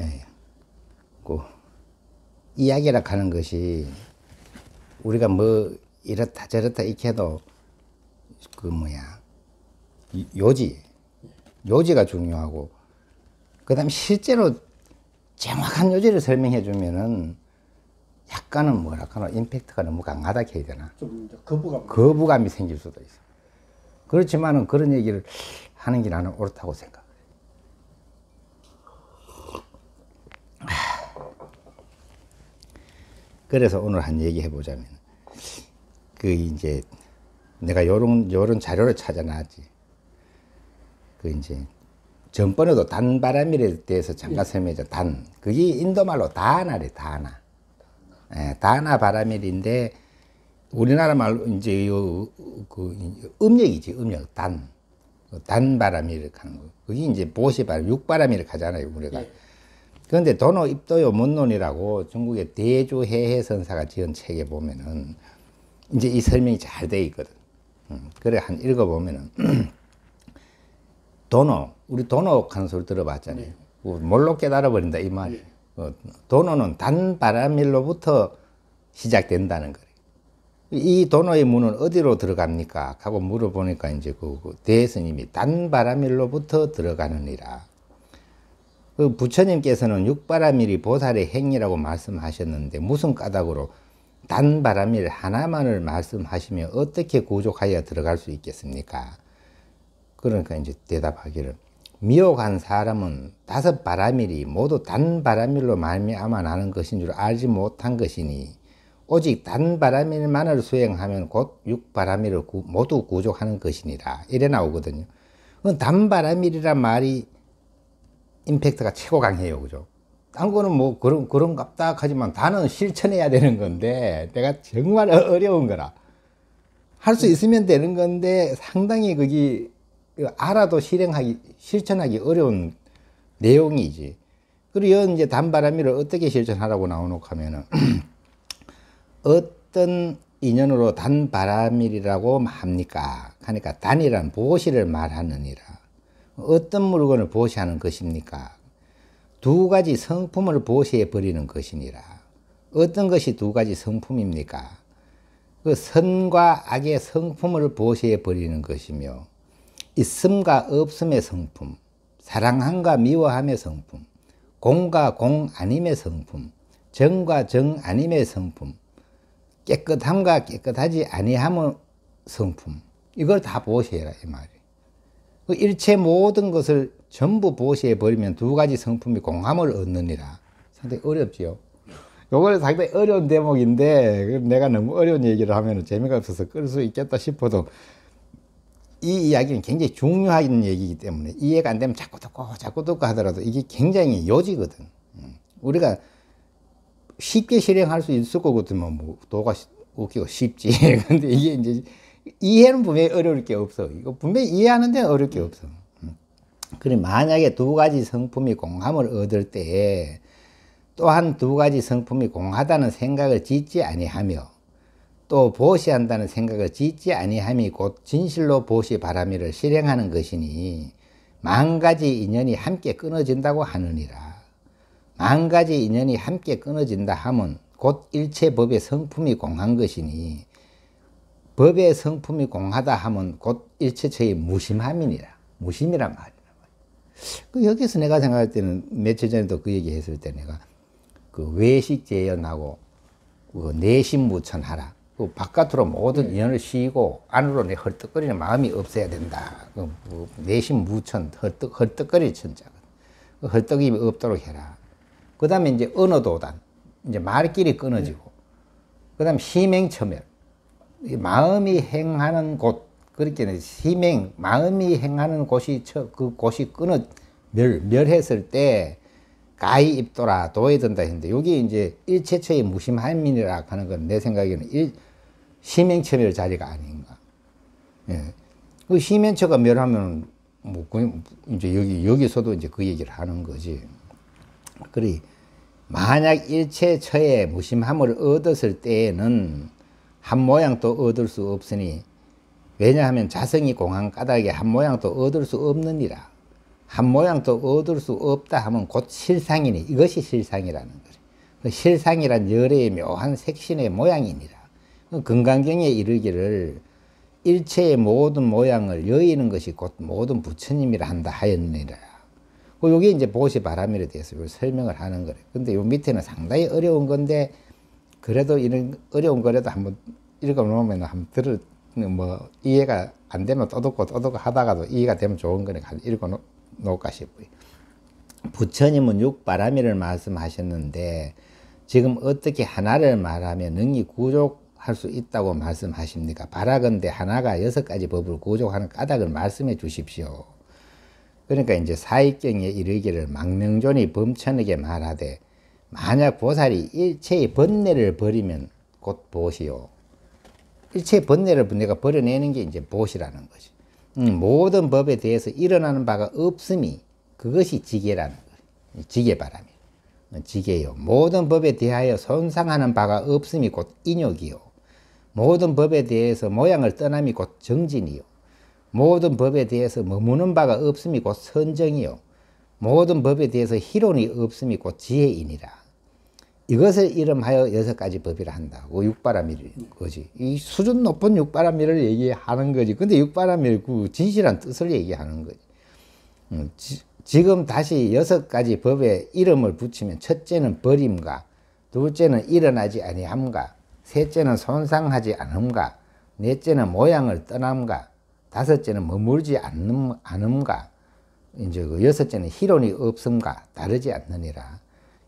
예. 그 이야기라 하는 것이 우리가 뭐 이렇다 저렇다 이렇게 해도 그 요지가 중요하고, 그 다음에 실제로 정확한 요지를 설명해 주면은 약간은 뭐랄까나 임팩트가 너무 강하다 해야 되나, 좀 거부감. 거부감이 생길 수도 있어. 그렇지만은 그런 얘기를 하는 게 나는 옳다고 생각해. 그래서 오늘 한 얘기 해보자면, 그 이제 내가 요런 자료를 찾아놨지. 그 이제 전번에도 단바람일에 대해서 잠깐 설명했죠. 그게 인도말로 다나래, 다나. 예, 다나 바람일인데 우리나라 말로 이제 음력이지, 음력. 단바람일 하는 거. 그게 이제 보시바람, 육바람일 하잖아요, 우리가. 예. 그런데 도노 입도요 문론이라고 중국의 대주해해선사가 지은 책에 보면은 이제 이 설명이 잘 돼 있거든. 그래, 한 읽어보면은 우리 도노 하는 소리 들어봤잖아요. 네. 뭘로 깨달아버린다 이 말이에요. 도노는 단바람일로부터 시작된다는 거예요. 이 도노의 문은 어디로 들어갑니까? 하고 물어보니까 이제 그 대스님이 단바람일로부터 들어가느니라. 그 부처님께서는 육바람일이 보살의 행위라고 말씀하셨는데 무슨 까닭으로 단바람일 하나만을 말씀하시며 어떻게 구족하여 들어갈 수 있겠습니까? 그러니까 이제 대답하기를, 미혹한 사람은 5바람일이 모두 단바람일로 말미암아 나는 것인 줄 알지 못한 것이니 오직 단바람일만을 수행하면 곧 6바람일을 모두 구족하는 것이니라. 이래 나오거든요. 단바람일이란 말이 임팩트가 최고 강해요. 그죠? 딴 거는 뭐 그런갑다 하지만 단은 실천해야 되는 건데 내가 정말 어려운 거라. 할 수 있으면 되는 건데 상당히 그게 알아도 실천하기 어려운 내용이지. 그리고 이제 단바람일을 어떻게 실천하라고 나오노 하면은 어떤 인연으로 단바람일이라고 합니까? 하니까 단이란 보시를 말하느니라. 어떤 물건을 보시하는 것입니까? 2가지 성품을 보시해 버리는 것이니라. 어떤 것이 2가지 성품입니까? 그 선과 악의 성품을 보시해 버리는 것이며, 있음과 없음의 성품, 사랑함과 미워함의 성품, 공과 공 아님의 성품, 정과 정 아님의 성품, 깨끗함과 깨끗하지 아니함의 성품, 이걸 다 보시해라 이 말이에요. 그 일체 모든 것을 전부 보시해 버리면 2가지 성품이 공함을 얻느니라. 상당히 어렵지요. 요거는 상당히 어려운 대목인데 내가 너무 어려운 얘기를 하면 재미가 없어서 끌 수 있겠다 싶어도 이 이야기는 굉장히 중요한 얘기이기 때문에 이해가 안 되면 자꾸 듣고 하더라도 이게 굉장히 요지거든. 우리가 쉽게 실행할 수 있을 거거든요. 뭐 도가 웃기고 쉽지. 근데 이게 이제 이해는 분명히 어려울 게 없어. 이거 분명히 이해하는 데는 어려울 게 없어. 그래, 만약에 2가지 성품이 공함을 얻을 때 또한 2가지 성품이 공하다는 생각을 짓지 아니하며 또 보시한다는 생각을 짓지 아니함이 곧 진실로 보시 바라미를 실행하는 것이니 10,000가지 인연이 함께 끊어진다고 하느니라. 10,000가지 인연이 함께 끊어진다 함은 곧 일체 법의 성품이 공한 것이니 법의 성품이 공하다 함은 곧 일체처의 무심함이니라. 무심이란 말이야. 여기서 내가 생각할 때는 며칠 전에도 그 얘기 했을 때 내가 그 외식재연하고 그 내심무천하라. 그 바깥으로 모든 인연을 씌고 안으로 내 헐떡거리는 마음이 없어야 된다. 그 내심무천, 헐떡거릴 천자거든. 그 헐떡임이 없도록 해라. 그 다음에 이제 언어도단, 이제 말길이 끊어지고, 그 다음에 희맹처멸. 마음이 행하는 곳, 그렇게 마음이 행하는 곳이 그 곳이 멸했을 때 가히 입도라 도에 든다 했는데 여기 이제 일체처의 무심함이라 하는 건 내 생각에는 희맹처멸 자리가 아닌가. 예. 그 희맹처가 멸하면 뭐 이제 여기서도 이제 그 얘기를 하는 거지. 그래 만약 일체처의 무심함을 얻었을 때에는 한 모양도 얻을 수 없으니 왜냐하면 자성이 공한 까닭에 한 모양도 얻을 수 없느니라. 한 모양도 얻을 수 없다 하면 곧 실상이니 이것이 실상이라는 거죠. 그 실상이란 열의 묘한 색신의 모양이니라. 금강경에 이르기를 일체의 모든 모양을 여의는 것이 곧 모든 부처님이라 한다 하였느니라. 요게 이제 보시바라밀에 대해서 설명을 하는 거래요. 근데 요 밑에는 상당히 어려운 건데, 그래도 이런 어려운 거라도 한번 읽어 놓으면 한번 이해가 안 되면 또 듣고 하다가도 이해가 되면 좋은 거니까 읽어 놓을까 싶어요. 부처님은 육바라밀을 말씀하셨는데, 지금 어떻게 하나를 말하면 능히 구족할 수 있다고 말씀하십니까? 바라건대 하나가 6가지 법을 구족하는 까닭을 말씀해 주십시오. 그러니까 이제 사익경에 이르기를 망명존이 범천에게 말하되, 만약 보살이 일체의 번뇌를 버리면 곧 보시오. 일체의 번뇌를 내가 버려내는 게 이제 보시라는 거지. 모든 법에 대해서 일어나는 바가 없음이 그것이 지계라는 거예요. 지계바람이. 지계요. 모든 법에 대하여 손상하는 바가 없음이 곧 인욕이요. 모든 법에 대해서 모양을 떠남이 곧 정진이요. 모든 법에 대해서 머무는 바가 없음이 곧 선정이요. 모든 법에 대해서 희론이 없음이 곧 지혜이니라. 이것을 이름하여 6가지 법이라 한다. 육바라밀인 거지. 이 수준 높은 육바라밀을 얘기하는 거지. 근데 육바라밀 그 진실한 뜻을 얘기하는 거지. 지금 다시 6가지 법에 이름을 붙이면, 첫째는 버림과, 둘째는 일어나지 아니함과, 셋째는 손상하지 않음과, 넷째는 모양을 떠남과, 다섯째는 머물지 않음과, 이제 그 여섯째는 희론이 없음과 다르지 않느니라.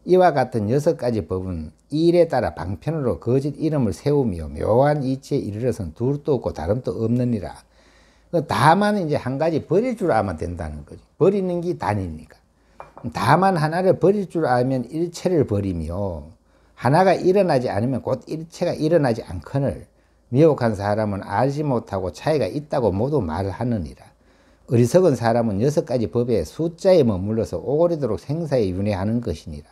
이와 같은 6가지 법은 일에 따라 방편으로 거짓 이름을 세우며 묘한 이치에 이르러서는 둘도 없고 다름도 없느니라. 다만 이제 한 가지 버릴 줄 알면 된다는 거지. 버리는 게 단이니까. 다만 하나를 버릴 줄 알면 일체를 버리며, 하나가 일어나지 않으면 곧 일체가 일어나지 않거늘 미혹한 사람은 알지 못하고 차이가 있다고 모두 말하느니라. 어리석은 사람은 6가지 법의 숫자에 머물러서 오래도록 생사에 윤회하는 것이니라.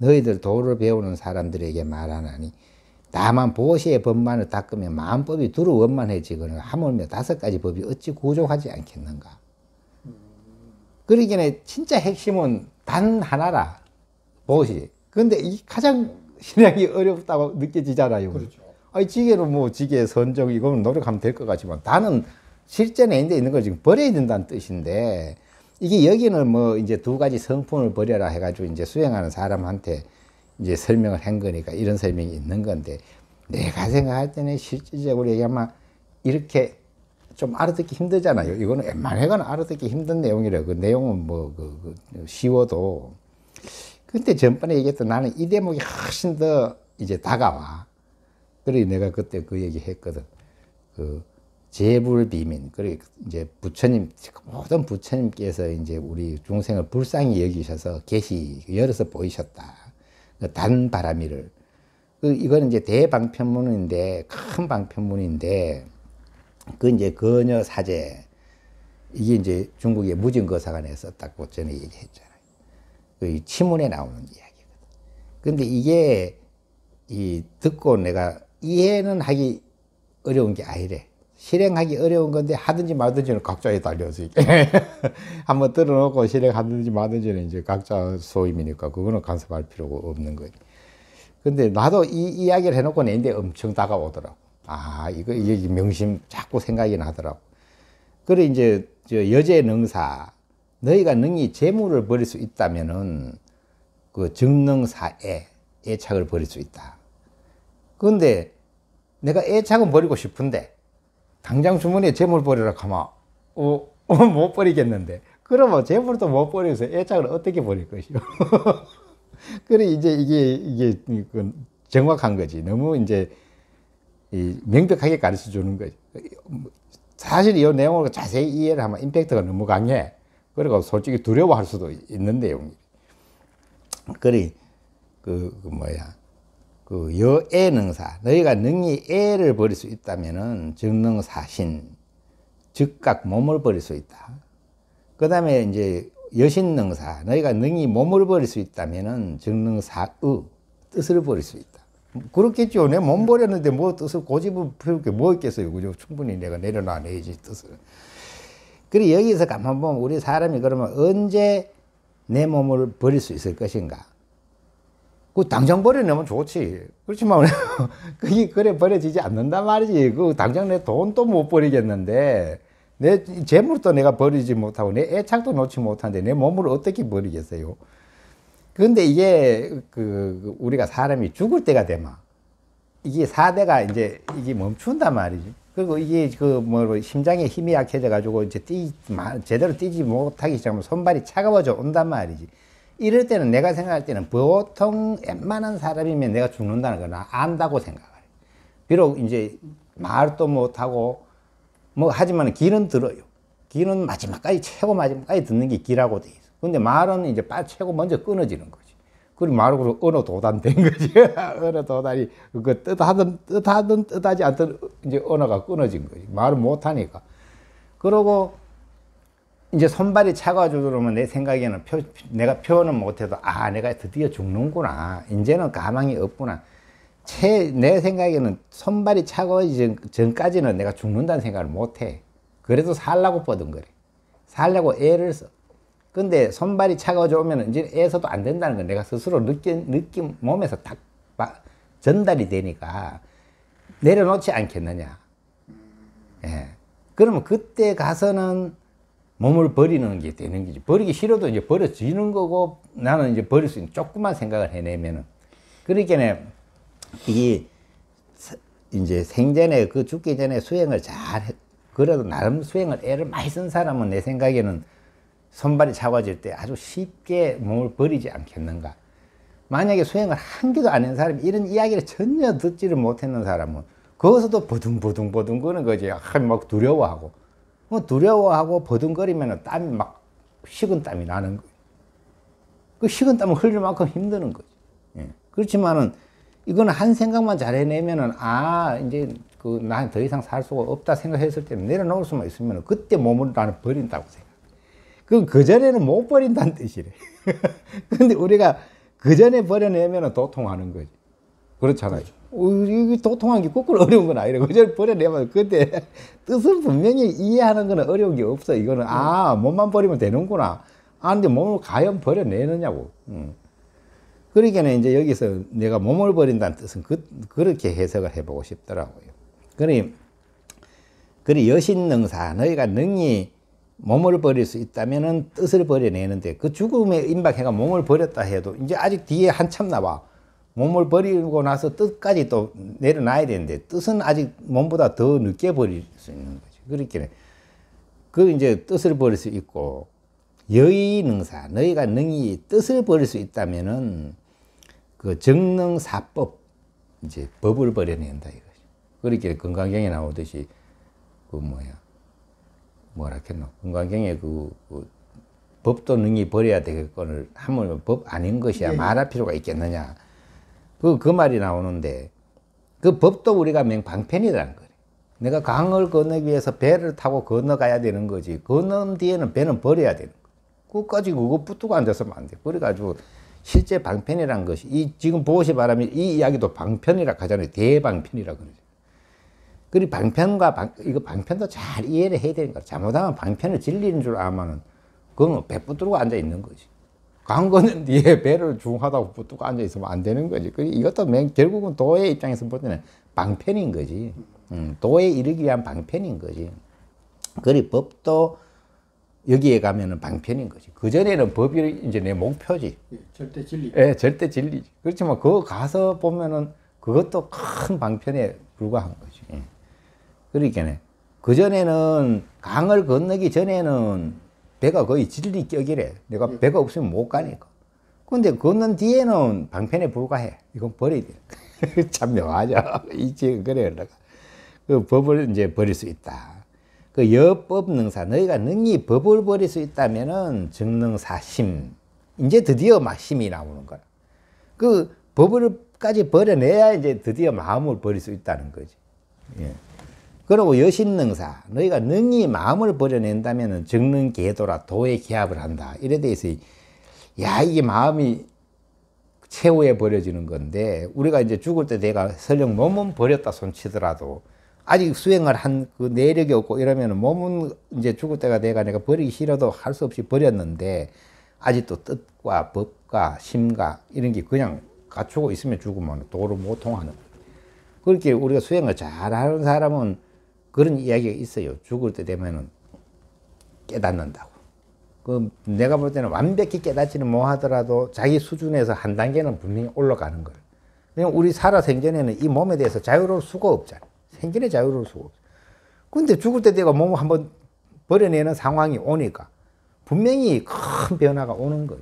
너희들 도를 배우는 사람들에게 말하나니, 다만 보시의 법만을 닦으면 마음법이 두루 원만해지거늘 하물며 5가지 법이 어찌 구족하지 않겠는가. 그러기에 진짜 핵심은 단 하나라. 보시. 근데 이 가장 신앙이 어렵다고 느껴지잖아요. 그렇죠. 아니, 지게는 뭐 지게 선정 이거는 노력하면 될 것 같지만, 단은 실제 내인데 있는 걸 지금 버려야 된다는 뜻인데, 이게 여기는 뭐 이제 2가지 성품을 버려라 해가지고 이제 수행하는 사람한테 이제 설명을 한 거니까 이런 설명이 있는 건데, 내가 생각할 때는 실질적으로 얘기하면 이렇게 좀 알아듣기 힘들잖아요. 이거는 웬만해서는 알아듣기 힘든 내용이라. 그 내용은 뭐 쉬워도. 근데 전번에 얘기했던, 나는 이 대목이 훨씬 더 이제 다가와. 그래 내가 그때 그 얘기 했거든. 재불비민. 그래 이제 부처님, 모든 부처님께서 이제 우리 중생을 불쌍히 여기셔서 계시 열어서 보이셨다. 단바라밀을. 이거는 이제 대방편문인데, 큰 방편문인데, 이제 거녀 사제, 이게 이제 중국의 무증거사관에 썼다고 전에 얘기했잖아요. 그 치문에 나오는 이야기거든. 근데 이게 듣고 내가 이해는 하기 어려운 게 아니래. 실행하기 어려운 건데 하든지 말든지는 각자에 달려서 한번 들어놓고 실행하든지 말든지는 이제 각자 소임이니까 그거는 간섭할 필요가 없는 거지. 근데 나도 이 이야기를 해놓고 내인데 엄청 다가오더라고. 아, 이게 명심 자꾸 생각이 나더라고. 그래 이제 여제 능사, 너희가 능히 재물을 버릴 수 있다면은 그 정능사에 애착을 버릴 수 있다. 그런데 내가 애착은 버리고 싶은데 당장 주머니에 재물 버리라 하면 못 버리겠는데, 그러면 재물도 못 버려서 애착을 어떻게 버릴 것이요? 그래 이제 이게 정확한 거지. 너무 이제 명백하게 가르쳐 주는 거지. 사실 이 내용을 자세히 이해를 하면 임팩트가 너무 강해. 그리고 솔직히 두려워할 수도 있는 내용이. 그래 여애능사, 너희가 능히 애를 버릴 수 있다면은 정능사신, 즉각 몸을 버릴 수 있다. 그 다음에 이제 여신능사, 너희가 능히 몸을 버릴 수 있다면은 정능사의, 뜻을 버릴 수 있다. 그렇겠죠. 내 몸 버렸는데 뭐 뜻을 고집을 피울 게 뭐 있겠어요. 그죠? 충분히 내가 내려놔야지 뜻을. 그리고 여기서 가만 보면 우리 사람이 그러면 언제 내 몸을 버릴 수 있을 것인가? 그 당장 버려내면 좋지. 그렇지만 그게 그래 버려지지 않는단 말이지. 그 당장 내 돈도 못 버리겠는데 내 재물도 내가 버리지 못하고 내 애착도 놓지 못하는데 내 몸을 어떻게 버리겠어요? 그런데 이게 우리가 사람이 죽을 때가 되면 이게 사대가 이제 이게 멈춘단 말이지. 그리고 이게 심장에 힘이 약해져 가지고 이제 제대로 뛰지 못하기 시작하면 손발이 차가워져 온단 말이지. 이럴 때는 내가 생각할 때는 보통 웬만한 사람이면 내가 죽는다는 걸 안다고 생각해. 비록 이제 말도 못하고 하지만 길은 들어요. 길은 마지막까지 최고 마지막까지 듣는 게 길하고 돼 있어. 근데 말은 이제 최고 먼저 끊어지는 거지. 그리고 말로 언어 도단된 거지. 언어 도단이 뜻하든 뜻하지 않든 이제 언어가 끊어진 거지. 말을 못하니까. 그러고 이제 손발이 차가워지고 그러면 내 생각에는 내가 표현은 못해도 내가 드디어 죽는구나. 이제는 가망이 없구나. 내 생각에는 손발이 차가워지기 전까지는 내가 죽는다는 생각을 못해. 그래도 살라고 뻗은거래. 살려고 애를 써. 근데 손발이 차가워져 오면 이제 애써도 안 된다는 건 내가 스스로 느낌 몸에서 딱 전달이 되니까 내려놓지 않겠느냐. 예. 그러면 그때 가서는 몸을 버리는 게 되는 거지. 버리기 싫어도 이제 버려지는 거고 나는 이제 버릴 수 있는 조금만 생각을 해내면은. 그러니까 이게 이제 생전에 죽기 전에 수행을 그래도 나름 수행을 애를 많이 쓴 사람은 내 생각에는 손발이 차가워질 때 아주 쉽게 몸을 버리지 않겠는가. 만약에 수행을 한 개도 안 한 사람이 이런 이야기를 전혀 듣지를 못했는 사람은 거기서도 버둥버둥 거는 거지. 막 두려워하고. 두려워하고 버둥거리면 땀이 막 식은 땀이 나는 거예요. 그 식은 땀을 흘릴 만큼 힘드는 거지. 예. 그렇지만은 이거는 한 생각만 잘 해내면은 이제 난 더 이상 살 수가 없다 생각했을 때는 내려놓을 수만 있으면 그때 몸을 나는 버린다고 생각해. 그전에는 못 버린다는 뜻이래. 근데 우리가 그전에 버려내면은 도통하는 거지. 그렇잖아요. 이 도통한 게 거꾸로 어려운 건 아니라 그전에 버려내면 그때 뜻은 분명히 이해하는 거는 어려운 게 없어. 이거는 몸만 버리면 되는구나. 근데 몸을 과연 버려내느냐고. 그러니까 이제 여기서 내가 몸을 버린다는 뜻은 그렇게 해석을 해보고 싶더라고요. 그리 여신능사 너희가 능히 몸을 버릴 수 있다면은 뜻을 버려내는데 그 죽음에 임박해가 몸을 버렸다 해도 이제 아직 뒤에 한참 남아. 몸을 버리고 나서 뜻까지 또 내려놔야 되는데 뜻은 아직 몸보다 더 늦게 버릴 수 있는 거지. 그렇게 이제 뜻을 버릴 수 있고 여의능사 너희가 능히 뜻을 버릴 수 있다면은 정능사법 이제 법을 버려낸다 이거지. 그렇게 건강경에 나오듯이 뭐라 했노? 건강경에 법도 능히 버려야 되겠거늘 하물며 법 아닌 것이야 말할 필요가 있겠느냐. 그 말이 나오는데 그 법도 우리가 방편이라는 거래. 내가 강을 건너기 위해서 배를 타고 건너가야 되는 거지. 건넌 뒤에는 배는 버려야 되는 거. 끝까지 그거 붙들고 앉았으면 안 돼. 그래가지고 실제 방편이라는 것이 지금 보시 바람이 이 이야기도 방편이라 하잖아요. 대방편이라 그러죠. 그리고 이거 방편도 잘 이해를 해야 되는 거야. 잘못하면 방편을 진리인 줄 알면은 그건 배 붙들고 앉아 있는 거지. 강 건넌 뒤에 배를 중하다고 붙들고 앉아 있으면 안 되는 거지. 이것도 결국은 도의 입장에서 볼 때는 방편인 거지. 도에 이르기 위한 방편인 거지. 그리고 법도 여기에 가면은 방편인 거지. 그전에는 법이 이제 내 목표지. 절대 진리. 예, 절대 진리지. 그렇지만 그거 가서 보면은 그것도 큰 방편에 불과한 거지. 그러니까 그전에는 강을 건너기 전에는 배가 거의 진리격이래. 내가 배가 없으면 못 가니까. 근데 건넌 뒤에는 방편에 불과해. 이건 버려야 돼. 참 묘하죠. 그래. 그 법을 이제 버릴 수 있다. 그 여법능사 너희가 능히 법을 버릴 수 있다면은 정능사심 이제 드디어 힘이 나오는 거야. 그 법을까지 버려내야 이제 드디어 마음을 버릴 수 있다는 거지. 예. 그리고 여신능사 너희가 능히 마음을 버려낸다면은 정능계도라 도에 기합을 한다. 이래 돼서 이게 마음이 최후에 버려지는 건데 우리가 이제 죽을 때 내가 설령 몸은 버렸다 손치더라도 아직 수행을 한 그 내력이 없고 이러면 몸은 이제 죽을 때가 돼가 내가 버리기 싫어도 할 수 없이 버렸는데 아직도 뜻과 법과 심과 이런 게 그냥 갖추고 있으면 죽으면 도로 못 통하는. 그렇게 우리가 수행을 잘하는 사람은 그런 이야기가 있어요. 죽을 때 되면은 깨닫는다고. 그 내가 볼 때는 완벽히 깨닫지는 못하더라도 자기 수준에서 한 단계는 분명히 올라가는 거예요. 그냥 우리 살아 생전에는 이 몸에 대해서 자유로울 수가 없잖아. 생전에 자유로울 수가 없어. 근데 죽을 때 내가 몸을 한번 버려내는 상황이 오니까 분명히 큰 변화가 오는 거죠.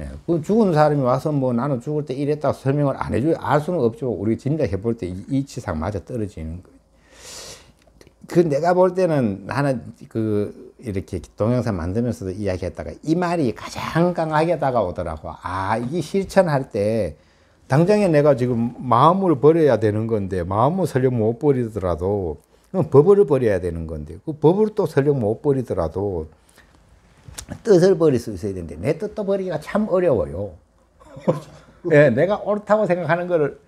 예, 그 죽은 사람이 와서 뭐 나는 죽을 때 이랬다고 설명을 안 해줘요. 알 수는 없죠. 우리 진짜 해볼 때 이치상 맞아 떨어지는 거예요. 그 내가 볼 때는 나는 그 이렇게 동영상 만들면서도 이야기했다가 이 말이 가장 강하게 다가오더라고. 아, 이게 실천할 때 당장에 내가 지금 마음을 버려야 되는 건데 마음을 설령 못 버리더라도 법을 버려야 되는 건데 그 법을 또 설령 못 버리더라도 뜻을 버릴 수 있어야 되는데 내 뜻도 버리기가 참 어려워요. 예, 내가 옳다고 생각하는 거를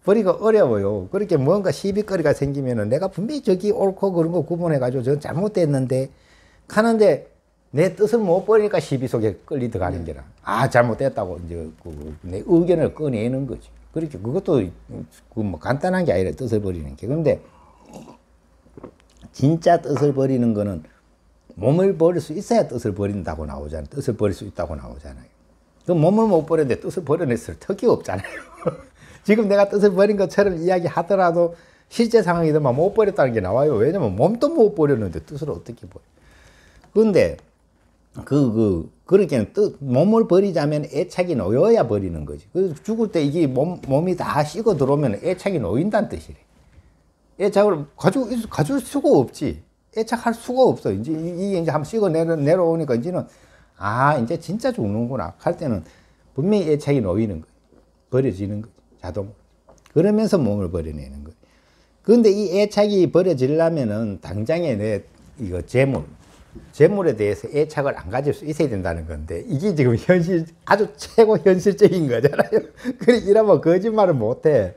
버리기가 어려워요. 그렇게 뭔가 시비거리가 생기면은 내가 분명히 저기 옳고 그런 거 구분해가지고 저건 잘못됐는데 하는데 내 뜻을 못 버리니까 시비 속에 끌리 들어가는 게라. 아, 잘못됐다고 이제 내 의견을 꺼내는 거지. 그렇게 그것도 그 뭐 간단한 게 아니라 뜻을 버리는 게. 그런데 진짜 뜻을 버리는 거는 몸을 버릴 수 있어야 뜻을 버린다고 나오잖아요. 뜻을 버릴 수 있다고 나오잖아요. 그 몸을 못 버렸는데 뜻을 버려냈을 턱이 없잖아요. 지금 내가 뜻을 버린 것처럼 이야기하더라도 실제 상황이 되면 못 버렸다는 게 나와요. 왜냐면 몸도 못 버렸는데 뜻을 어떻게 버려. 그런데 그렇게 몸을 버리자면 애착이 놓여야 버리는 거지. 그래서 죽을 때 이게 몸이 다 식어 들어오면 애착이 놓인다는 뜻이래. 애착을 가질 수가 없지. 애착할 수가 없어. 이제 이게 이제 한번 식어 내려오니까 이제는 아, 이제 진짜 죽는구나. 할 때는 분명히 애착이 놓이는 거예요. 버려지는 거죠. 자동으로. 그러면서 몸을 버려내는 거예요. 그런데 이 애착이 버려지려면은 당장에 내 이거 재물에 대해서 애착을 안 가질 수 있어야 된다는 건데 이게 지금 아주 최고 현실적인 거잖아요. 그래 이러면 거짓말을 못 해.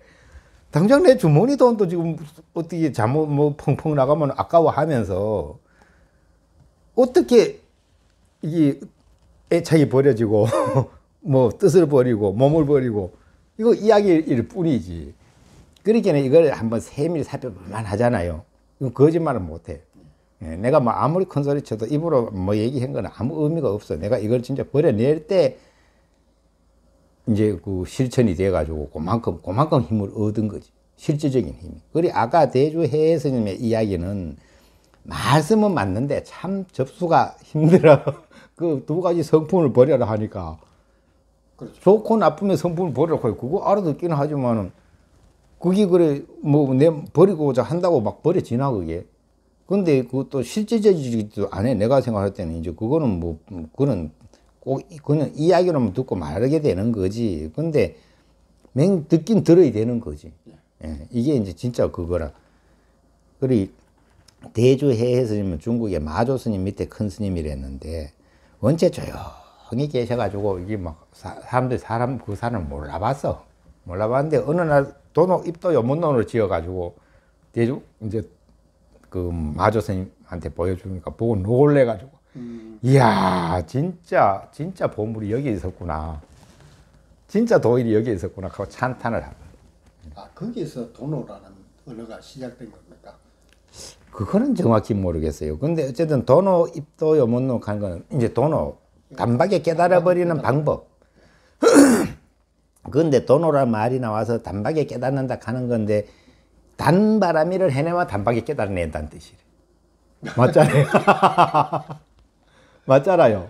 당장 내 주머니 돈도 지금 어떻게 잘못 뭐 펑펑 나가면 아까워하면서 어떻게 이게 애착이 버려지고 뭐 뜻을 버리고 몸을 버리고 이거 이야기일 뿐이지. 그러니까 이걸 한번 세밀히 살펴볼만 하잖아요. 이거 거짓말은 못 해. 예, 내가 뭐 아무리 큰 소리 쳐도 입으로 뭐 얘기한 거는 아무 의미가 없어. 내가 이걸 진짜 버려낼 때 이제 그 실천이 돼가지고 그만큼 힘을 얻은 거지. 실질적인 힘이. 그리고 아까 대주해 스님의 이야기는 말씀은 맞는데 참 접수가 힘들어. 그 두 가지 성품을 버려라 하니까. 그렇죠. 좋고 나쁘면 성품을 버리라고 해요. 그거 알아듣기는 하지만은 그게 그래 뭐 내 버리고자 한다고 막 버려지나 그게. 근데 그것도 실질적이지도 않아. 내가 생각할 때는 이제 그거는 뭐 그거는 이야기로만 듣고 말하게 되는 거지. 근데 듣긴 들어야 되는 거지. 예, 이게 이제 진짜 그거라. 그리 대주해 스님은 중국의 마조 스님 밑에 큰 스님이랬는데 원체 조용히 계셔가지고 이게 막 사람들 그 사람을 몰라봤어. 몰라봤는데 어느 날 입도 연문론을 지어가지고 대주 이제 그 마조 스님한테 보여주니까 보고 놀래가지고 이야 진짜 보물이 여기 있었구나. 진짜 도일이 여기 있었구나 하고 찬탄을 하고. 아, 거기에서 도노라는 언어가 시작된 겁니까? 그거는 정확히 모르겠어요. 근데 어쨌든 도노 입도 연문론 간 거는 이제 도노 단박에 깨달아버리는 방법. 그런데 도노란 말이 나와서 단박에 깨닫는다 하는 건데 단바라미를 해내면 단박에 깨달아낸다는 뜻이래. 맞잖아요. 맞잖아요.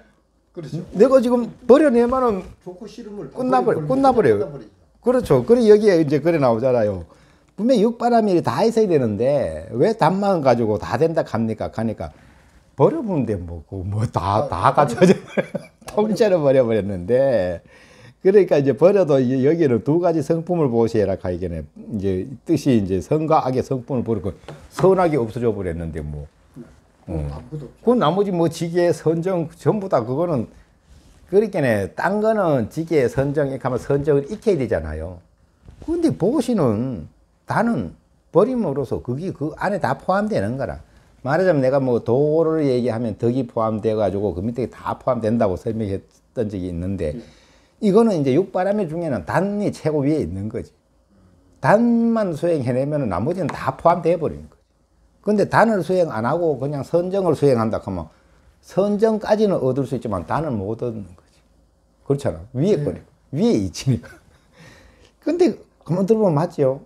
그렇죠. 내가 지금 버려내면은 좋고 싫음을 끝나버려요. 그렇죠. 그래 여기에 이제 그래 나오잖아요. 분명히 육바라밀이 다 있어야 되는데 왜 단만 가지고 다 된다 합니까? 하니까 버려보는데 다 갖춰져 통째로 버려버렸는데 그러니까 이제 버려도 여기는 두 가지 성품을 보시라 하기에는 이제 뜻이 이제 선과 악의 성품을 버리고 선악이 없어져 버렸는데 뭐. 그 나머지 뭐 지계 선정 전부 다 그거는 그러니까 딴 거는 지계 선정 이렇게 하면 선정을 익혀야 되잖아요. 근데 보시는 다는 버림으로써 그게 그 안에 다 포함되는 거라. 말하자면 내가 뭐 도를 얘기하면 덕이 포함돼 가지고 그 밑에 다 포함된다고 설명했던 적이 있는데 이거는 이제 육바라밀 중에는 단이 최고 위에 있는 거지. 단만 수행해내면 나머지는 다 포함되어 버리는 거지. 근데 단을 수행 안 하고 그냥 선정을 수행한다 하면 선정까지는 얻을 수 있지만 단은 못 얻는 거지. 그렇잖아. 위에 거리. 위에 이치니까. 근데 가만 들어보면 맞죠?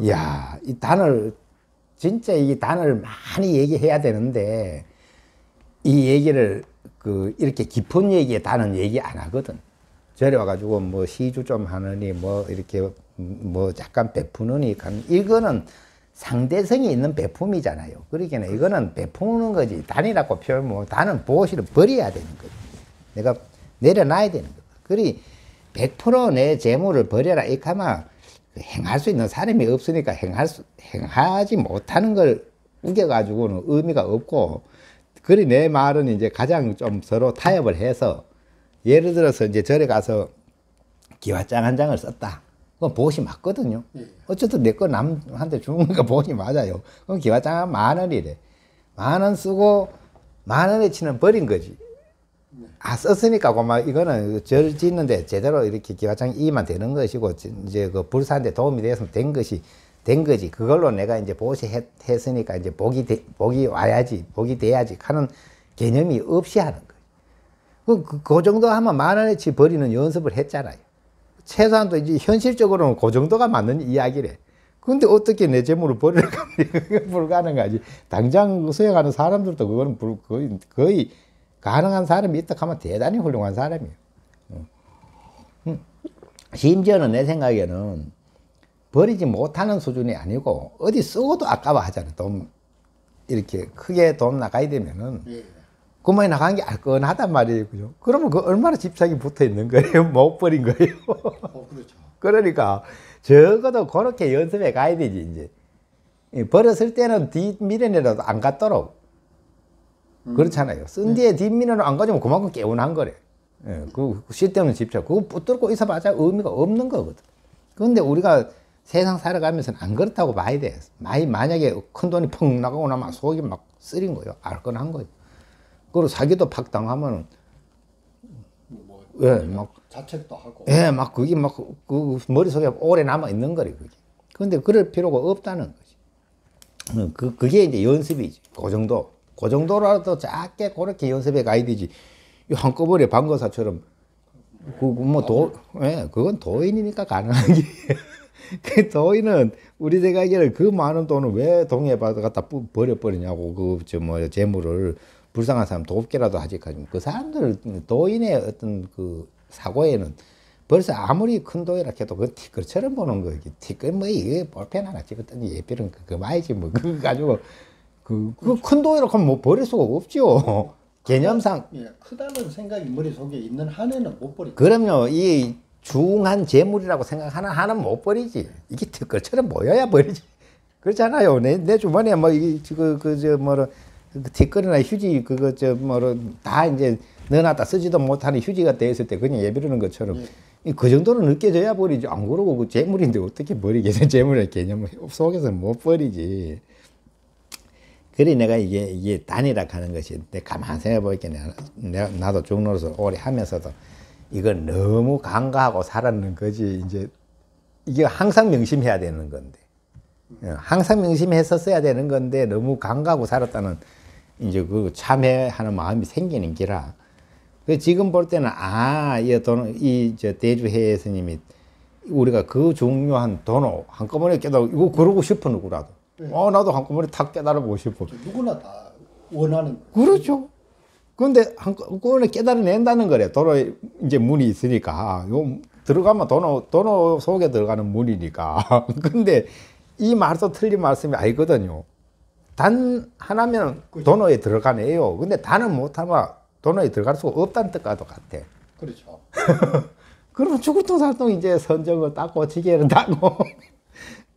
이야, 이 단을 진짜 이 단을 많이 얘기해야 되는데 이 얘기를 이렇게 깊은 얘기에 단은 얘기 안 하거든. 저리 와가지고 뭐 시주 좀 하느니 뭐 이렇게 뭐 잠깐 베푸느니 이거는 상대성이 있는 베품이잖아요. 그러니까 이거는 베푸는 거지. 단이라고 표현하면 단은 보시를 버려야 되는 거지. 내가 내려놔야 되는 거지. 그리 100% 내 재물을 버려라 이렇게 하면 행할 수 있는 사람이 없으니까 행하지 못하는 걸 우겨가지고는 의미가 없고, 그리 내 말은 이제 가장 좀 서로 타협을 해서, 예를 들어서 이제 절에 가서 기와장 한 장을 썼다. 그건 보시 맞거든요. 어쨌든 내 거 남한테 주는 거니까 보시 맞아요. 그럼 기와장 10,000원이래. 10,000원 쓰고 10,000원어치는 버린 거지. 아, 썼으니까, 고마, 이거는 절 짓는데 제대로 이렇게 기와장 이만 되는 것이고, 이제 그 불사한테 도움이 되었으면 된 거지. 그걸로 내가 이제 보시 했으니까 이제 복이 와야지, 복이 돼야지 하는 개념이 없이 하는 거예요. 그 정도 하면 10,000원어치 버리는 연습을 했잖아요. 최소한도 이제 현실적으로는 그 정도가 맞는 이야기래. 근데 어떻게 내 재물을 버리려고 하면 그게 불가능하지. 당장 수행하는 사람들도 그거는 거의 가능한 사람이 있다 하면 대단히 훌륭한 사람이에요. 심지어는 내 생각에는 버리지 못하는 수준이 아니고 어디 쓰고도 아까워 하잖아요. 돈 이렇게 크게 돈 나가야 되면은 그만이 나간 게 알건하단 말이에요. 그죠? 그러면 그 얼마나 집착이 붙어 있는 거예요? 못 버린 거예요. 그렇죠. 그러니까 적어도 그렇게 연습해 가야 되지. 이제 버렸을 때는 뒷미련이라도 안 갔도록. 그렇잖아요. 쓴 뒤에 뒷미련을 안 가지면 그만큼 개운한 거래. 예, 그 쓸데없는 집착. 그거 붙들고 있어봐야 의미가 없는 거거든. 그런데 우리가 세상 살아가면서는 안 그렇다고 봐야 돼. 만약에 큰 돈이 펑 나가고 나면 속이 막 쓰린 거예요. 알건한 거예요. 그리고 사기도 팍 당하면, 예, 막. 자책도 하고. 예, 막 그게 막 그 머릿속에 오래 남아 있는 거래, 그게. 그런데 그럴 필요가 없다는 거지. 그게 이제 연습이지. 그 정도. 그 정도라도 작게 그렇게 연습해 가야 되지. 한꺼번에 방거사처럼, 예, 그건 도인이니까 가능한 게. 그 도인은 우리 생각에는 그 많은 돈을 왜 동해 바다 갖다 버려버리냐고, 재물을 불쌍한 사람 돕기라도 하지. 그 사람들, 도인의 어떤 그 사고에는 벌써 아무리 큰 돈이라 해도 그 티끌처럼 보는 거지. 티끌 뭐 이게 볼펜 하나 찍었더니 예필은 그거 봐야지 뭐. 그거 가지고 그 큰 돈이라 하면 뭐 버릴 수가 없죠. 개념상. 예, 크다는 생각이 머릿속에 있는 한에는 못 버리고. 그럼요. 이 중한 재물이라고 생각하는 한은 못 버리지. 이게 티끌처럼 모여야 버리지. 그렇잖아요. 내 주머니에 뭐 티끌이나 휴지 다 이제 넣어놨다 쓰지도 못하는 휴지가 돼 있을 때 그냥 예비르는 것처럼 그 정도로 느껴져야 버리지. 안 그러고 그 재물인데 어떻게 버리겠어. 재물의 개념을 속에서는 못 버리지. 그래 내가 이게 단이라 하는 것이 내가 가만히 생각해 보니까 나도 중로로서 오래 하면서도 이걸 너무 간과하고 살았는 거지. 이제 이게 항상 명심해야 되는 건데, 항상 명심했었어야 되는 건데 너무 간과하고 살았다는 이제 그 참회하는 마음이 생기는 기라. 지금 볼 때는 대주해 스님이 우리가 그 중요한 돈을 한꺼번에 깨달고 이거 그러고 싶어 누구라도. 나도 한꺼번에 탁 깨달아보고 싶어. 누구나 다 원하는. 그렇죠. 근데 한꺼번에 깨달아낸다는 거래. 도로 이제 문이 있으니까. 요 들어가면 도로 속에 들어가는 문이니까. 근데 이 말도 틀린 말씀이 아니거든요. 단 하나면 도노에 들어가네요. 근데 단은 못하면 도노에 들어갈 수가 없다는 뜻과도 같아. 그렇죠. 그러면 죽을통 살통 이제 선정을 닦고 지게를 닦고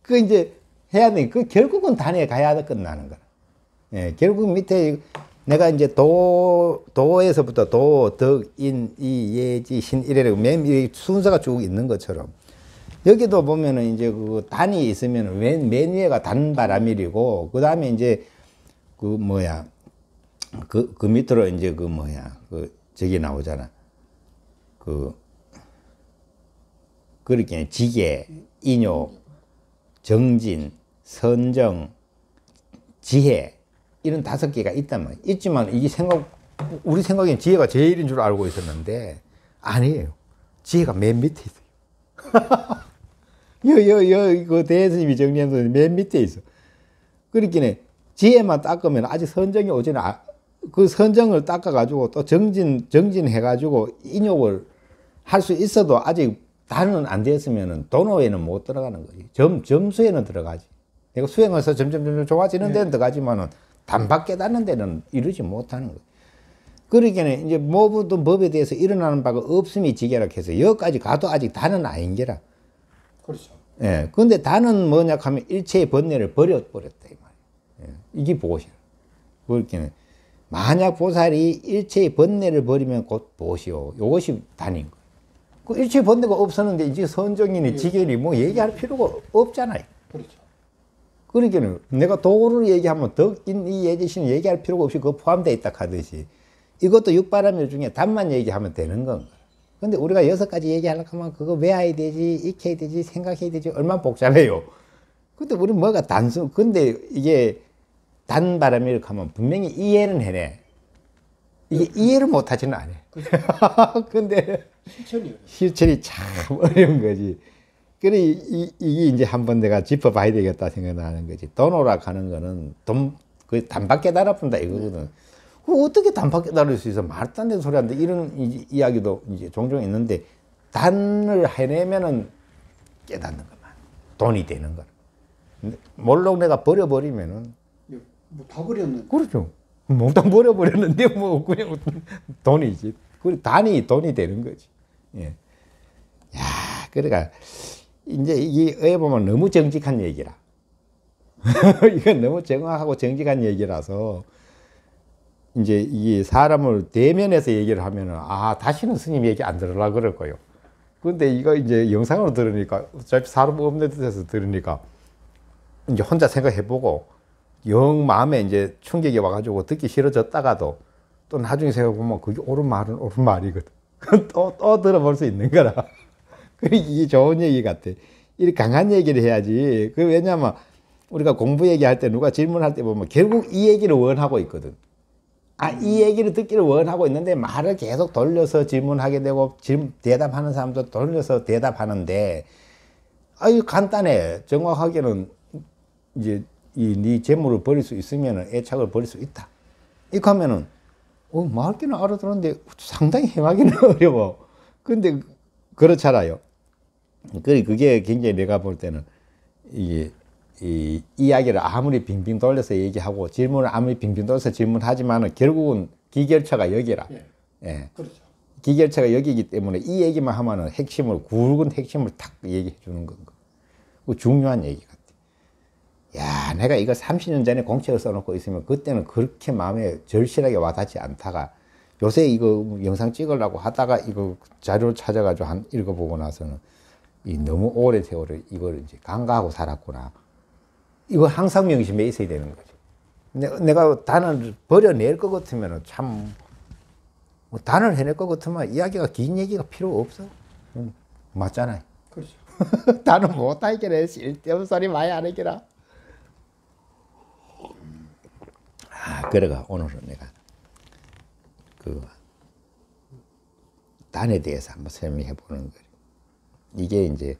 그 이제 해야 돼. 그 결국은 단에 가야 끝나는 거야. 예, 결국 밑에 내가 이제 도에서부터 도, 덕, 인, 이, 예지, 신 이래고 맨 순서가 쭉 있는 것처럼 여기도 보면은 이제 그 단이 있으면 맨 위에가 단바라밀이고, 그 다음에 이제 그 뭐야, 그 밑으로 이제 그 뭐야, 그 저기 나오잖아. 그렇게 지계, 인요, 정진, 선정, 지혜, 이런 5개가 있단 말이야. 있지만 이게 우리 생각엔 지혜가 제일인 줄 알고 있었는데 아니에요. 지혜가 맨 밑에 있어요. 그 대스님이 정리한 맨 밑에 있어. 그렇기는 지혜만 닦으면 아직 선정이 오지는 그 선정을 닦아가지고 또 정진해가지고 인욕을 할 수 있어도 아직 단은 안 됐으면은 도노에는 못 들어가는 거지. 점수에는 들어가지. 내가 수행해서 점점 좋아지는 데는 들어가지만은 단박 깨닫는 데는 이루지 못하는 거지. 그러기에는 이제 모든 법에 대해서 일어나는 바가 없음이 지계라 해서 여기까지 가도 아직 단은 아닌 게라. 그렇죠. 예. 근데 단은 뭐냐 하면 일체의 번뇌를 버렸다 이 말이에요. 예. 이게 보시라. 그렇기는 만약 보살이 일체의 번뇌를 버리면 곧 보시오. 이것이 단인 거예요. 그 일체의 번뇌가 없었는데 이제 선정이니 지견이 뭐 얘기할 필요가 없잖아요. 그렇죠. 그러니까는 내가 도를 얘기하면 이 예지시는 얘기할 필요가 없이 그거 포함되어 있다 하듯이 이것도 육바라밀 중에 단만 얘기하면 되는 건가. 근데 우리가 6가지 얘기하려고 하면 그거 외워야 되지, 익혀야 되지, 생각해야 되지, 얼마나 복잡해요. 근데 우리 뭐가 근데 이게 단바라밀 하면 분명히 이해는 해내. 이게 이해를 못하지는 않아. 근데 실천이 참 어려운 거지. 그래, 이게 이제 한번 내가 짚어봐야 되겠다 생각나는 거지. 도노라 하는 거는 그 단박 깨달아본다 이거거든. 어떻게 단박 깨달을 수 있어? 말도 안 되는 소리 하는데 이런 이야기도 이제 종종 있는데 단을 해내면은 깨닫는 것만. 돈이 되는 거라. 몰록 내가 버려버리면은. 뭐 다 버렸는데. 그렇죠. 몽땅 버려버렸는데 뭐 그냥 돈이지. 단이 돈이 되는 거지. 예. 야, 그러니까 이제 이게 보면 너무 정직한 얘기라. 이건 너무 정확하고 정직한 얘기라서 이제 이 사람을 대면해서 얘기를 하면은 다시는 스님 얘기 안 들으려고 그럴 거예요. 근데 이거 이제 영상으로 들으니까 어차피 사람 없는 데서 들으니까 이제 혼자 생각해보고 영 마음에 이제 충격이 와가지고 듣기 싫어졌다가도 또 나중에 생각해보면 그게 옳은 말은 옳은 말이거든. 또 들어볼 수 있는 거라. 이게 좋은 얘기 같아. 이렇게 강한 얘기를 해야지. 왜냐면 우리가 공부 얘기할 때 누가 질문할 때 보면 결국 이 얘기를 원하고 있거든. 이 얘기를 듣기를 원하고 있는데 말을 계속 돌려서 질문하게 되고 대답하는 사람도 돌려서 대답하는데 이거 간단해. 정확하게는 이제 네 재물을 버릴 수 있으면 애착을 버릴 수 있다. 이렇게 하면은 말기는 알아들었는데 상당히 행하기는 어려워. 근데 그렇잖아요. 그게 굉장히 내가 볼 때는 이 이야기를 아무리 빙빙 돌려서 얘기하고 질문을 아무리 빙빙 돌려서 질문하지만은 결국은 기결처가 여기라. 예. 그렇죠. 기결처가 여기이기 때문에 이 얘기만 하면은 굵은 핵심을 탁 얘기해 주는 건가. 중요한 얘기 같아. 야, 내가 이거 30년 전에 공책을 써놓고 있으면 그때는 그렇게 마음에 절실하게 와닿지 않다가 요새 이거 영상 찍으려고 하다가 이거 자료를 찾아가지고 읽어보고 나서는 너무 오래 세월을 이걸 이제 간과하고 살았구나. 이거 항상 명심해 있어야 되는 거지. 내가 단을 버려낼 것 같으면 참, 단을 해낼 것 같으면 이야기가 긴 얘기가 필요 없어. 맞잖아요. 그렇죠. 단은 못 하겠네. 쓸데없는 소리 많이 안 하겠라. 그래가 오늘은 내가 단에 대해서 한번 설명해 보는 거예요. 이게 이제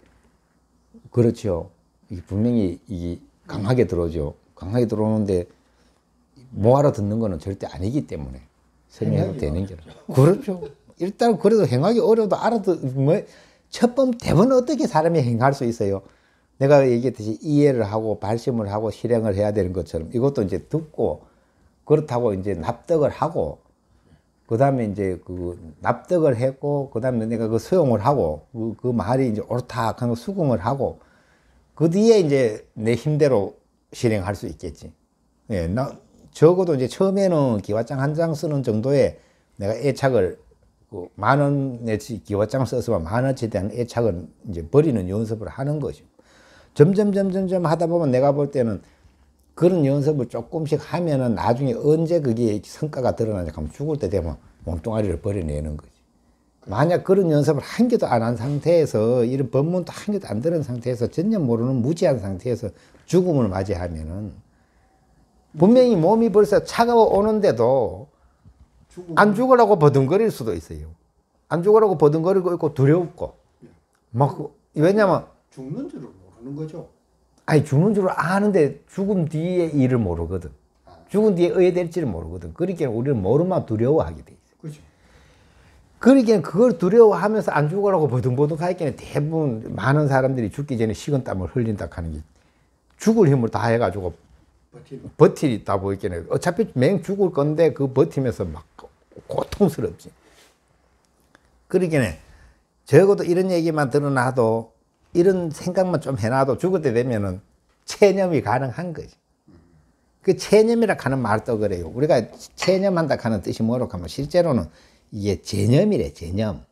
그렇죠. 이게 분명히 이게 강하게 들어오죠. 강하게 들어오는데 못 알아듣는 거는 절대 아니기 때문에 설명해도 되는 게 그렇죠. 일단 그래도 행하기 어려워도 첫번 대번 어떻게 사람이 행할 수 있어요? 내가 얘기했듯이 이해를 하고 발심을 하고 실행을 해야 되는 것처럼 이것도 이제 듣고 그렇다고 이제 납득을 하고 그 다음에 이제 납득을 했고 그 다음에 내가 수용을 하고 그 말이 이제 옳다 하는 거 수긍을 하고 그 뒤에 이제 내 힘대로 실행할 수 있겠지. 적어도 이제 처음에는 기와장 한 장 쓰는 정도에 내가 애착을 그 만 원어치 기와장 써서 만 원어치에 대한 애착은 이제 버리는 연습을 하는 것이고 점점 하다 보면 내가 볼 때는 그런 연습을 조금씩 하면은 나중에 언제 그게 성과가 드러나냐 하면 죽을 때 되면 몸뚱아리를 버려내는 거지. 만약 그런 연습을 한 개도 안 한 상태에서 이런 법문도 한 개도 안 들은 상태에서 전혀 모르는 무지한 상태에서 죽음을 맞이하면은 분명히 몸이 벌써 차가워 오는데도 안 죽으라고 버둥거릴 수도 있어요. 안 죽으라고 버둥거리고 있고 두렵고 막 왜냐면 죽는 줄을 모르는 거죠. 아니 죽는 줄 아는데 죽음 뒤의 일을 모르거든. 죽은 뒤에 어떻게 될지를 모르거든. 그러니까 우리는 모르면 두려워하게 돼 있어. 그렇죠. 그러니까 그걸 두려워하면서 안 죽으라고 버둥버둥 하니까 대부분 많은 사람들이 죽기 전에 식은땀을 흘린다 하는 게 죽을 힘을 다 해가지고 버티다 보이겠네. 어차피 맹 죽을 건데 그 버티면서 막 고통스럽지. 그러니까 적어도 이런 얘기만 들어놔도 이런 생각만 좀 해놔도 죽을 때 되면은 체념이 가능한 거지. 그 체념이라 하는 말도 그래요. 우리가 체념한다 하는 뜻이 뭐라고 하면 실제로는 이게 제념이래, 제념.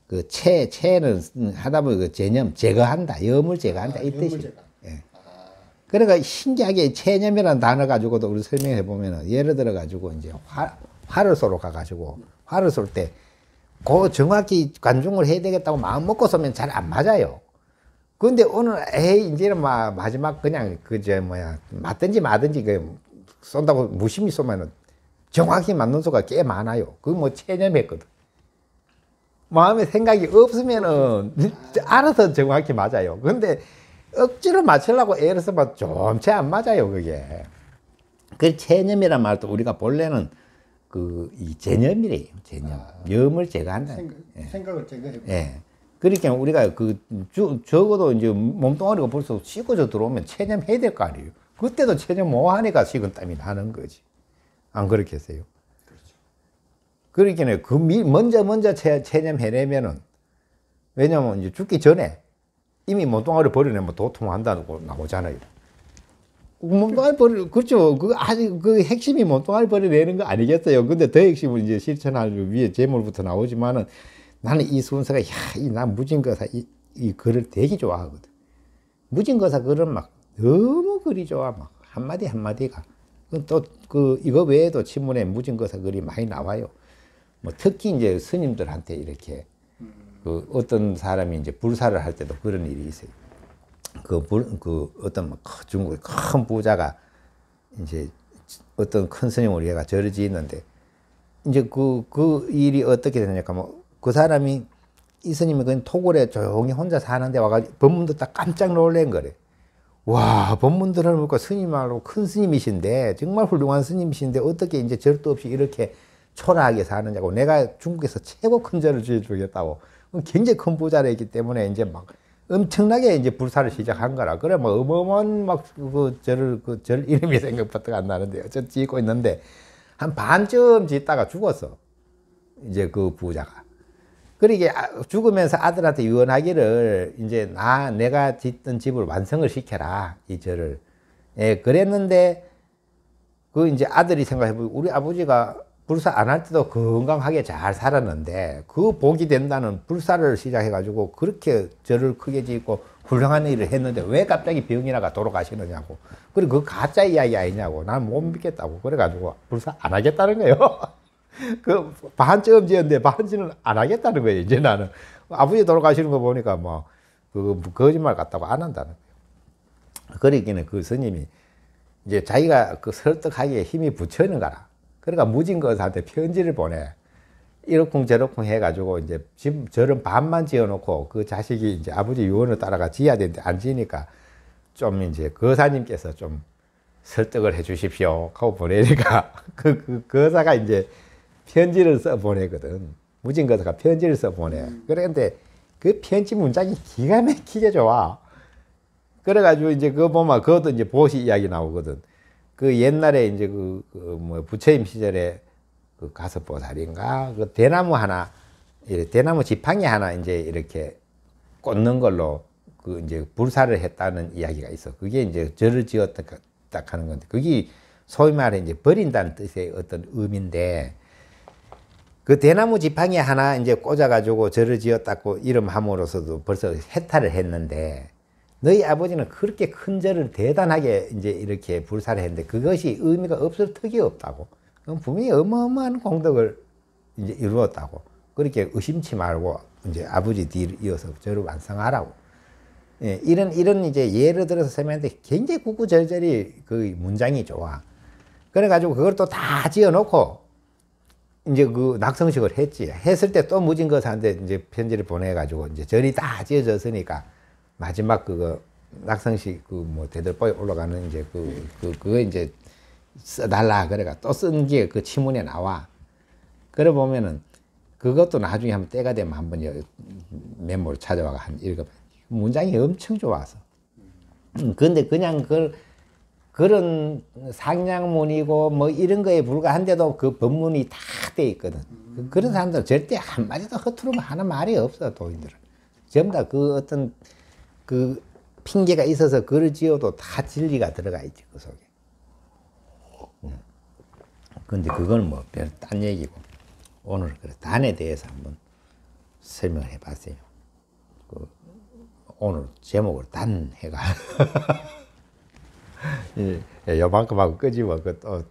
그 체는 하다 보니 그 제념, 제거한다, 염을 제거한다, 이 뜻이. 예. 그러니까 신기하게 체념이라는 단어 가지고도 우리 설명해 보면은 예를 들어 가지고 이제 화를 쏘러 가가지고 화를 쏠 때 그 정확히 관중을 해야 되겠다고 마음 먹고 쏘면 잘 안 맞아요. 근데 오늘 에이 이제는 마지막 그냥 맞든지 마든지 그 쏜다고 무심히 쏘면은 정확히 맞는 수가 꽤 많아요. 그거 뭐 체념했거든. 마음에 생각이 없으면은 알아서 정확히 맞아요. 근데 억지로 맞추려고 애를 쓰면 좀 채 안 맞아요, 그게. 그 체념이란 말도 우리가 본래는 이 제념이래요, 제념. 염을 제거한다. 생각을 제거해요. 예. 그러니까 우리가 적어도 이제 몸뚱아리가 벌써 식어져 들어오면 체념해야 될 거 아니에요. 그때도 체념 못 하니까 식은땀이 나는 거지. 안 그렇겠어요? 그렇죠. 그러니까 먼저 체념해내면은 왜냐면 이제 죽기 전에 이미 몸뚱아리를 버려내면 도통한다고 나오잖아요. 몸뚱아리 그렇죠. 아직 핵심이 몸뚱아리 버려내는 거 아니겠어요? 근데 더 핵심은 이제 실천하기 위해 제물부터 나오지만은 나는 이 순서가, 난 무진거사 이 글을 되게 좋아하거든. 무진거사 글은 막 너무 글이 좋아. 막 한마디가. 또 이거 외에도 친문에 무진거사 글이 많이 나와요. 뭐 특히 이제 스님들한테 이렇게 어떤 사람이 이제 불사를 할 때도 그런 일이 있어요. 어떤 중국의 큰 부자가 이제 어떤 큰 스님을 얘가 절을 지었는데 이제 그 일이 어떻게 되느냐 하면 그 사람이 이 스님이 그냥 토굴에 조용히 혼자 사는데 와가지고 법문 듣다 깜짝 놀란 거래. 와, 법문 들어보니까 스님하고 큰 스님이신데 정말 훌륭한 스님이신데 어떻게 이제 절도 없이 이렇게 초라하게 사느냐고. 내가 중국에서 최고 큰 절을 지어주겠다고. 굉장히 큰 부자랬기 때문에 이제 막 엄청나게 이제 불사를 시작한 거라. 그래, 뭐 어마어마한 절 이름이 생각부터 안 나는데 어쨌든 짓고 있는데 한 반쯤 짓다가 죽었어. 이제 그 부자가. 그러니까 죽으면서 아들한테 유언하기를 이제 내가 짓던 집을 완성을 시켜라, 이 절을. 예, 그랬는데 이제 아들이 생각해보고 우리 아버지가 불사 안 할 때도 건강하게 잘 살았는데 그 복이 된다는 불사를 시작해가지고 그렇게 절을 크게 짓고 훌륭한 일을 했는데 왜 갑자기 병이나가 돌아가시느냐고. 그리고 그 가짜 이야기 아니냐고. 난 못 믿겠다고. 그래가지고 불사 안 하겠다는 거예요. 반쯤 지었는데 반쯤은 안 하겠다는 거예요. 이제 나는 아버지 돌아가시는 거 보니까 뭐 거짓말 같다고 안 한다는 거예요. 그러기는 그 스님이 이제 자기가 설득하기에 힘이 붙여있는 거라. 그러니까 무진거사한테 편지를 보내. 이러쿵 저러쿵 해가지고 이제 절은 반만 지어놓고 그 자식이 이제 아버지 유언을 따라가 지어야 되는데 안 지니까 좀 이제 거사님께서 좀 설득을 해 주십시오 하고 보내니까 그 거사가 이제 편지를 써 보내거든. 무진거사가 편지를 써 보내. 그런데 그 편지 문장이 기가 막히게 좋아. 그래가지고 이제 그거 보면 그것도 이제 보시 이야기 나오거든. 그 옛날에 이제 부처님 시절에 가섭보살인가 그 대나무 하나, 대나무 지팡이 하나 이제 이렇게 꽂는 걸로 이제 불사를 했다는 이야기가 있어. 그게 이제 절을 지었다 하는 건데 그게 소위 말해 이제 버린다는 뜻의 어떤 의미인데 그 대나무 지팡이 하나 이제 꽂아가지고 절을 지었다고 이름함으로써도 벌써 해탈을 했는데 너희 아버지는 그렇게 큰 절을 대단하게 이제 이렇게 불사를 했는데 그것이 의미가 없을 턱이 없다고. 그럼 분명히 어마어마한 공덕을 이제 이루었다고. 그렇게 의심치 말고 이제 아버지 뒤를 이어서 절을 완성하라고. 예, 이런 이제 예를 들어서 설명하는데 굉장히 구구절절히 그 문장이 좋아. 그래가지고 그걸 또 다 지어놓고 이제 그 낙성식을 했지. 했을 때 또 무진거사한테 이제 편지를 보내가지고 이제 절이 다 지어졌으니까 마지막 그거 낙성식 그 뭐 대들보에 올라가는 이제 그거 이제 써달라. 그래가 또 쓴 게 그 치문에 나와. 그래 보면은 그것도 나중에 한번 때가 되면 한번 메모를 찾아와가 한 읽어봐. 문장이 엄청 좋아서. 근데 그냥 그런 상냥문이고 뭐 이런 거에 불과한데도 그 법문이 다 돼 있거든. 그런 사람들은 절대 한마디도 허투루 하는 말이 없어, 도인들은. 전부 다 그 어떤 그 핑계가 있어서 글을 지어도 다 진리가 들어가 있지, 그 속에. 근데 그건 뭐 별 딴 얘기고. 오늘 그래 단에 대해서 한번 설명을 해봤어요. 오늘 제목을 단 해가 요만큼 하고 끄집어 또